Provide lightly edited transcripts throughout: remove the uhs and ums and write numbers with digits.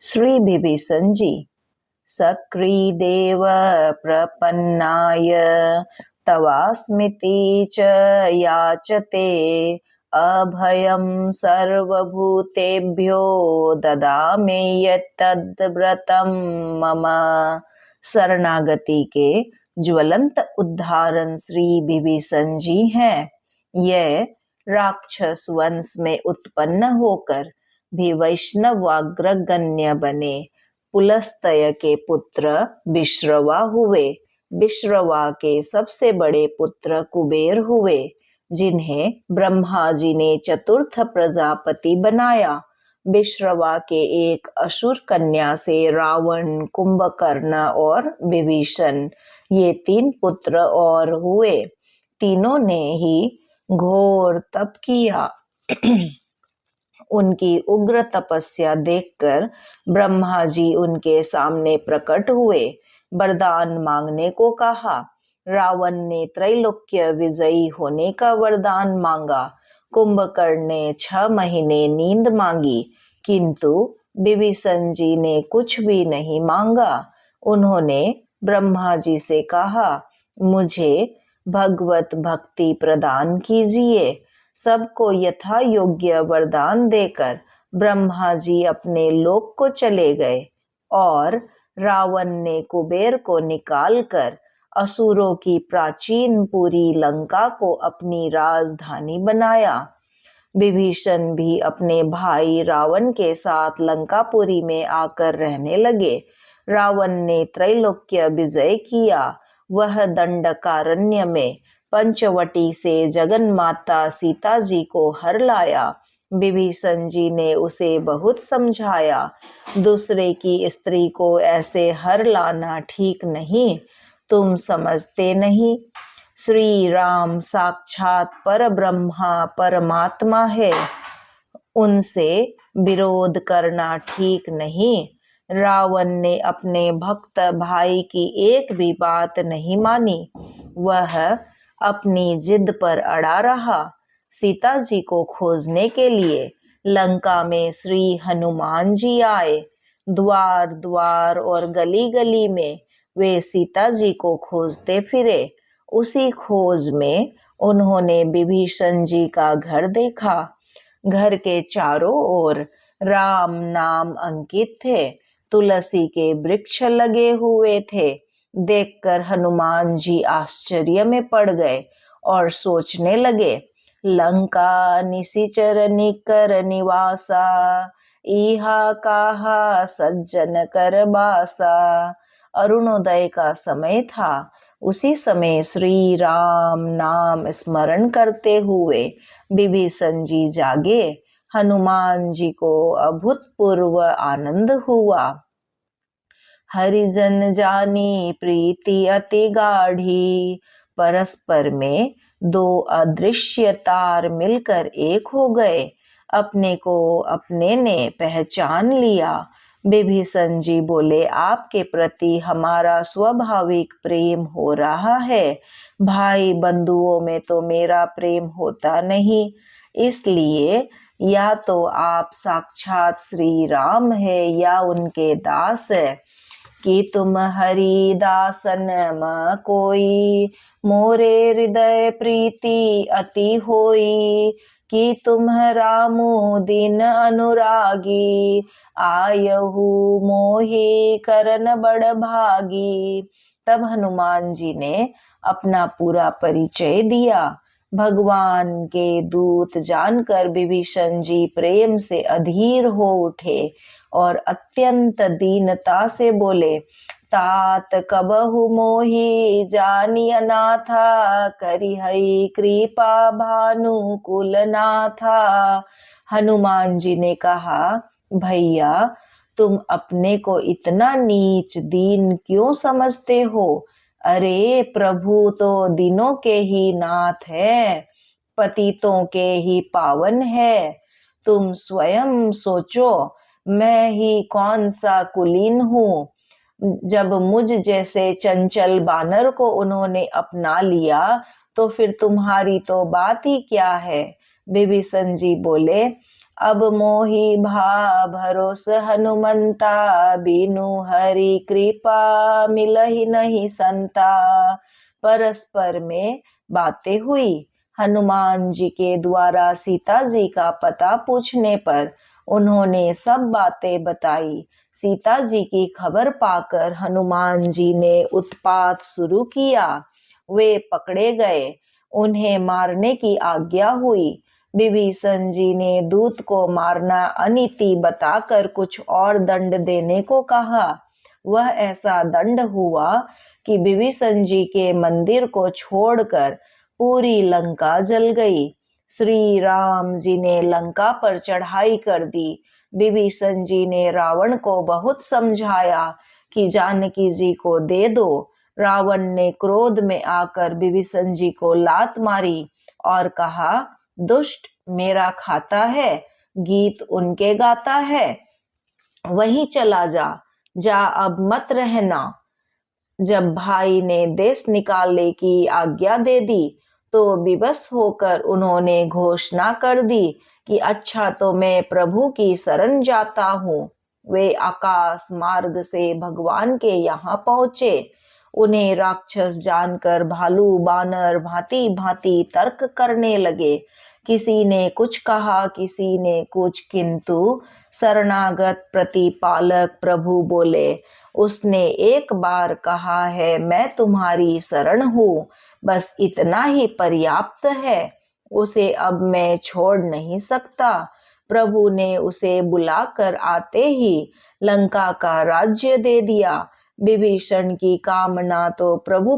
श्री विभीषण जी। सक्रीदेव प्रपन्नाय तवास्मिति च याचते अभयं सर्वभूतेभ्यो ददामि यत्तद्व्रतं मम। शरणागति के ज्वलंत उदाहरण श्री विभीषण जी हैं। यह राक्षस वंश में उत्पन्न होकर भी वैष्णवाग्रगण्य बने। पुलस्त्य के पुत्र विश्रवा हुए। विश्रवा के सबसे बड़े पुत्र कुबेर हुए, जिन्हें ब्रह्मा जी ने चतुर्थ प्रजापति बनाया। विश्रवा के एक असुर कन्या से रावण, कुंभकर्ण और विभीषण, ये 3 पुत्र और हुए। तीनों ने ही घोर तप किया। उनकी उग्र तपस्या देखकर ब्रह्मा जी उनके सामने प्रकट हुए। वरदान मांगने को कहा। रावण ने त्रैलोक्य विजयी होने का वरदान मांगा। कुंभकर्ण ने 6 महीने नींद मांगी, किंतु विभीषण जी ने कुछ भी नहीं मांगा। उन्होंने ब्रह्मा जी से कहा, मुझे भगवत भक्ति प्रदान कीजिए। सबको यथा योग्य वरदान देकर ब्रह्मा जी अपने लोक को चले गए और रावण ने कुबेर को निकालकर असुरों की प्राचीन पूरी लंका को अपनी राजधानी बनाया। विभीषण भी अपने भाई रावण के साथ लंकापुरी में आकर रहने लगे। रावण ने त्रैलोक्य विजय किया। वह दंडकारण्य में पंचवटी से जगन माता सीता जी को हर लाया। विभीषण जी ने उसे बहुत समझाया। दूसरे की स्त्री को ऐसे हर लाना ठीक नहीं, तुम समझते नहीं। श्री राम साक्षात पर ब्रह्मा परमात्मा है, उनसे विरोध करना ठीक नहीं। रावण ने अपने भक्त भाई की एक भी बात नहीं मानी। वह अपनी जिद पर अड़ा रहा। सीता जी को खोजने के लिए लंका में श्री हनुमान जी आए। द्वार द्वार और गली गली में वे सीता जी को खोजते फिरे। उसी खोज में उन्होंने विभीषण जी का घर देखा। घर के चारों ओर राम नाम अंकित थे। तुलसी के वृक्ष लगे हुए थे। देखकर हनुमान जी आश्चर्य में पड़ गए और सोचने लगे, लंका निशिचर निकर निवासा, इहा काहा सज्जन कर बासा। अरुणोदय का समय था। उसी समय श्री राम नाम स्मरण करते हुए विभीषण जी जागे। हनुमान जी को अभूतपूर्व आनंद हुआ। हरिजन जानी प्रीति अति गाढ़ी, परस्पर में 2 अदृश्य तार मिलकर एक हो गए। अपने को अपने ने पहचान लिया। विभीषण जी बोले, आपके प्रति हमारा स्वाभाविक प्रेम हो रहा है। भाई बंधुओं में तो मेरा प्रेम होता नहीं, इसलिए या तो आप साक्षात श्री राम है या उनके दास है। कि तुम हरि दासन म कोई, मोरे हृदय प्रीति अति होई। कि तुम रामु दीन अनुरागी, आयहु मोहि करन बड़ भागी। तब हनुमान जी ने अपना पूरा परिचय दिया। भगवान के दूत जानकर विभीषण जी प्रेम से अधीर हो उठे और अत्यंत दीनता से बोले, तात कबहु मोहि जानी अनाथा, करिहई कृपा भानुकुल नाथा। हनुमान जी ने कहा, भैया तुम अपने को इतना नीच दीन क्यों समझते हो? अरे प्रभु तो दीनों के ही नाथ है, पतितों के ही पावन है। तुम स्वयं सोचो, मैं ही कौन सा कुलीन हूँ। जब मुझ जैसे चंचल बानर को उन्होंने अपना लिया तो फिर तुम्हारी तो बात ही क्या है। विभीषण जी बोले, अब मोहि भा भरोस हनुमंता, बिनु हरि कृपा मिलहि नहीं संता। परस्पर में बातें हुई। हनुमान जी के द्वारा सीता जी का पता पूछने पर उन्होंने सब बातें बताई। सीता जी की खबर पाकर हनुमान जी ने उत्पात शुरू किया। वे पकड़े गए, उन्हें मारने की आज्ञा हुई। विभीषण जी ने दूत को मारना अनीति बताकर कुछ और दंड देने को कहा। वह ऐसा दंड हुआ कि विभीषण जी के मंदिर को छोड़कर पूरी लंका जल गई। श्री राम जी ने लंका पर चढ़ाई कर दी। विभीषण जी ने रावण को बहुत समझाया कि जानकी जी को दे दो। रावण ने क्रोध में आकर विभीषण जी को लात मारी और कहा, दुष्ट मेरा खाता है, गीत उनके गाता है, वहीं चला जा, जा अब मत रहना। जब भाई ने देश निकालने की आज्ञा दे दी तो विवश होकर उन्होंने घोषणा कर दी कि अच्छा तो मैं प्रभु की शरण जाता हूँ। वे आकाश मार्ग से भगवान के यहाँ पहुंचे। उन्हें राक्षस जानकर भालू बानर भांति भांति तर्क करने लगे। किसी ने कुछ कहा, किसी ने कुछ, किंतु शरणागत प्रतिपालक प्रभु बोले, उसने एक बार कहा है मैं तुम्हारी शरण हूँ, बस इतना ही पर्याप्त है, उसे अब मैं छोड़ नहीं सकता। प्रभु ने उसे बुलाकर आते ही लंका का राज्य दे दिया। विभीषण की कामना तो प्रभु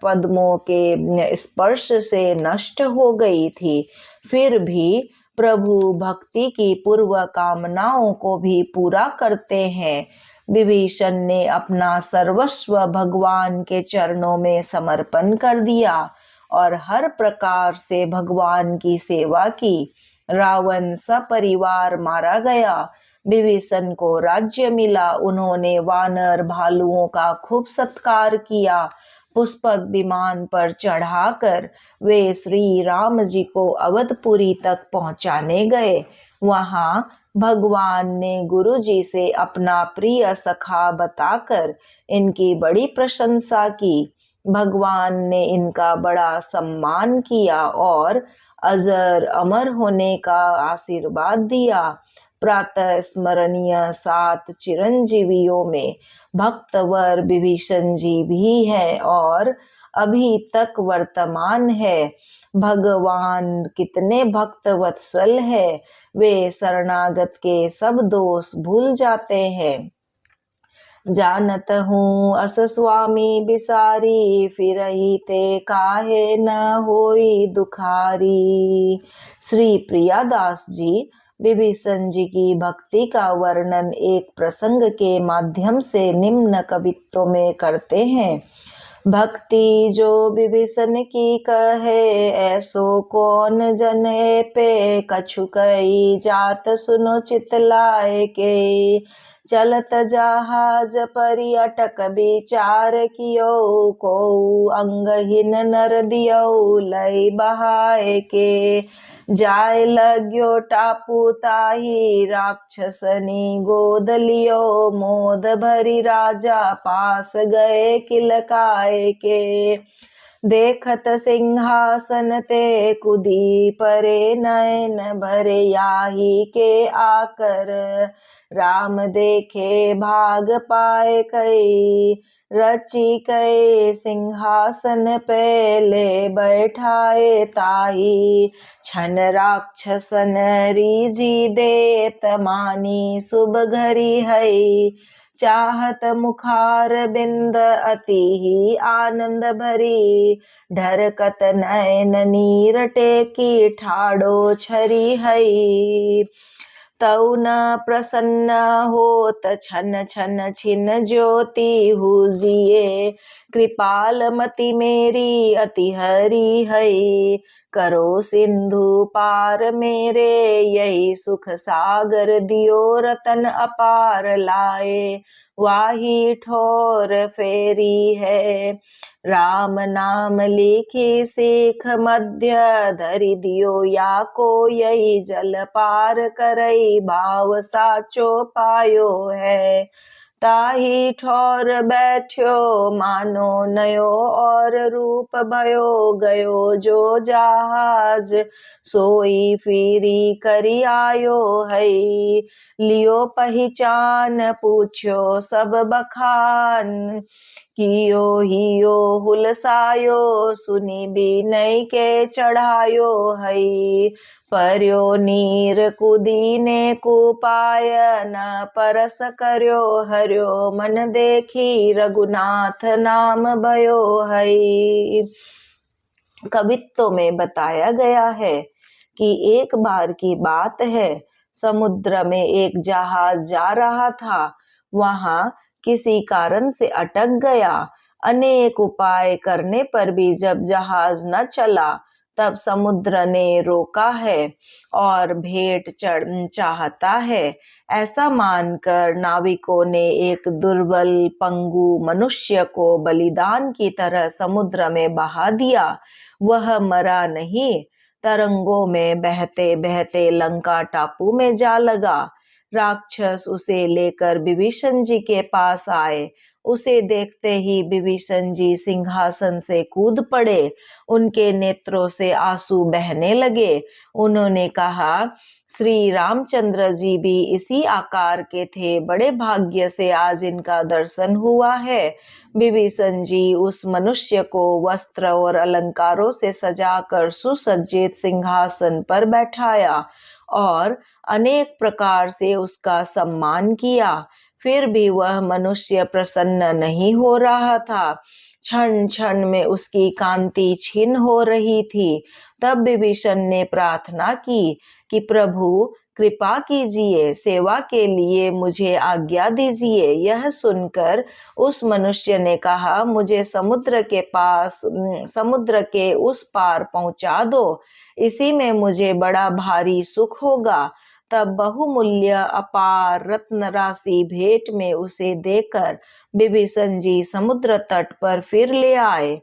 पद्मों के स्पर्श से नष्ट हो गई थी, फिर भी प्रभु भक्ति की पूर्व कामनाओं को भी पूरा करते हैं। विभीषण ने अपना सर्वस्व भगवान के चरणों में समर्पण कर दिया और हर प्रकार से भगवान की सेवा की। रावण सपरिवार मारा गया। विभीषण को राज्य मिला। उन्होंने वानर भालुओं का खूब सत्कार किया। पुष्पक विमान पर चढ़ाकर वे श्री राम जी को अवधपुरी तक पहुंचाने गए। वहां भगवान ने गुरु जी से अपना प्रिय सखा बताकर इनकी बड़ी प्रशंसा की। भगवान ने इनका बड़ा सम्मान किया और अजर अमर होने का आशीर्वाद दिया। प्रातः स्मरणीय 7 चिरंजीवियों में भक्तवर विभीषण जी भी है और अभी तक वर्तमान है। भगवान कितने भक्त वत्सल है, वे शरणागत के सब दोष भूल जाते हैं। जानत हूँ अस स्वामी बिसारी, फिरहि ते काहे न होई दुखारी। श्री प्रियादास जी विभीषण जी की भक्ति का वर्णन एक प्रसंग के माध्यम से निम्न कवित्व में करते हैं। भक्ति जो विभीषण की कहे, ऐसो कौन जने पे, कछु कई जात सुनो चितलाए के। चलत जहाज परि अटक विचार कियो, को अंगहीन नर दियो लय बहाए के। जाय लग्यो टापू ताही, राक्षसनी गोद लियो, मोद भरी राजा पास गए किलकाए के। देखत सिंहासन ते कुदी परे, नयन भरे याही के आकर। राम देखे भाग पाए कई, रची कई सिंहासन पे ले बैठाए ताही। छन राक्षसन रीझी देत, मानी शुभ घरी हई। चाहत मुखार बिंद अति ही आनंद भरी, ढरकत नयन नीर टेकी ठाड़ो छरी हई। तौ न प्रसन्न होत, छन छन छिन ज्योति हुजिए। कृपाल मति मेरी अति हरी हई, करो सिंधु पार मेरे, यही सुख सागर दियो रतन अपार लाए। वाही ठोर फेरी है, राम नाम लेखे सेख मध्य, धरि दियो या को यही जल पार करई, भाव साचो पायो है। ताही ठौर बैठ्यो मानो नयो, और रूप भयो गयो जो जहाज, सोई फिरी करी आयो हई। लियो पहचान पूछ्यो सब बखान, कियो हियो हुलसायो, सुनी बिनय के चढ़ायो हई। पर्यो नीर कुदीने कुपाय, न परस कर्यो हर्यो, मन देखी रघुनाथ नाम भयो हई। कवित्व में बताया गया है कि एक बार की बात है, समुद्र में एक जहाज जा रहा था। वहां किसी कारण से अटक गया। अनेक उपाय करने पर भी जब जहाज न चला, तब समुद्र ने रोका है और भेंट चाहता है। ऐसा मानकर नाविकों ने एक दुर्बल पंगु मनुष्य को बलिदान की तरह समुद्र में बहा दिया। वह मरा नहीं, तरंगों में बहते बहते लंका टापू में जा लगा। राक्षस उसे लेकर विभीषण जी के पास आए। उसे देखते ही विभीषण जी सिंहासन से कूद पड़े। उनके नेत्रों से आंसू बहने लगे। उन्होंने कहा, श्री रामचंद्र जी भी इसी आकार के थे, बड़े भाग्य से आज इनका दर्शन हुआ है। विभीषण जी उस मनुष्य को वस्त्र और अलंकारों से सजाकर सुसज्जित सिंहासन पर बैठाया और अनेक प्रकार से उसका सम्मान किया। फिर भी वह मनुष्य प्रसन्न नहीं हो रहा था। क्षण क्षण में उसकी कांति क्षीण हो रही थी। तब विभीषण ने प्रार्थना की कि प्रभु कृपा कीजिए, सेवा के लिए मुझे आज्ञा दीजिए। यह सुनकर उस मनुष्य ने कहा, मुझे समुद्र के उस पार पहुंचा दो, इसी में मुझे बड़ा भारी सुख होगा। तब बहुमूल्य अपार रत्न राशि भेंट में उसे देकर विभीषण जी समुद्र तट पर फिर ले आए।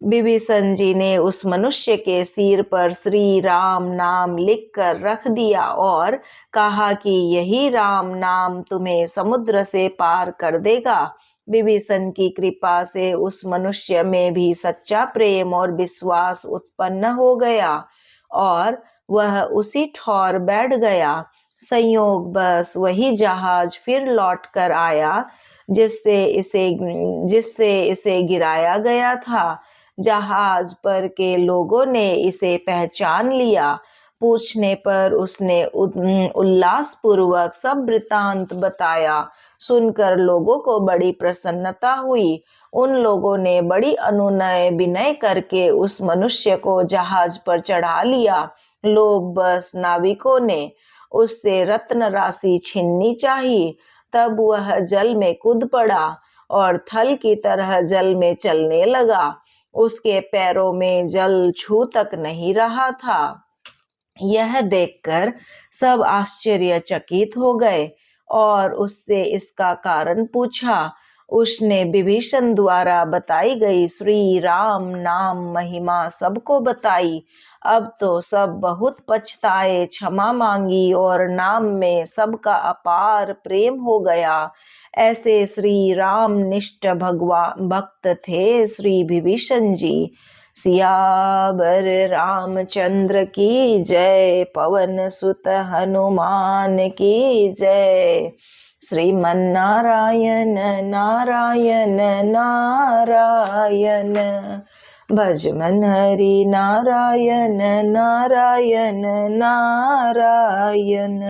विभीषण जी ने उस मनुष्य के सिर पर श्री राम नाम लिखकर रख दिया और कहा कि यही राम नाम तुम्हें समुद्र से पार कर देगा। विभीषण की कृपा से उस मनुष्य में भी सच्चा प्रेम और विश्वास उत्पन्न हो गया और वह उसी ठौर बैठ गया। संयोग बस वही जहाज फिर लौट कर आया जिससे इसे गिराया गया था। जहाज पर के लोगों ने इसे पहचान लिया। पूछने पर उसने उल्लास पूर्वक सब वृतांत बताया। सुनकर लोगों को बड़ी प्रसन्नता हुई। उन लोगों ने बड़ी अनुनय विनय करके उस मनुष्य को जहाज पर चढ़ा लिया। लोभवश नाविकों ने उससे रत्न राशि छीननी चाहिए। तब वह जल में कूद पड़ा और थल की तरह जल में चलने लगा। उसके पैरों में जल छू तक नहीं रहा था। यह देखकर सब आश्चर्यचकित हो गए और उससे इसका कारण पूछा। उसने विभीषण द्वारा बताई गई श्री राम नाम महिमा सबको बताई। अब तो सब बहुत पछताए, क्षमा मांगी और नाम में सबका अपार प्रेम हो गया। ऐसे श्री राम निष्ठ भक्त थे श्री विभीषण जी। सियावर रामचंद्र की जय, पवन सुत हनुमान की जय। श्रीमन्नारायण नारायण नारायण, भज मन हरि नारायण नारायण नारायण।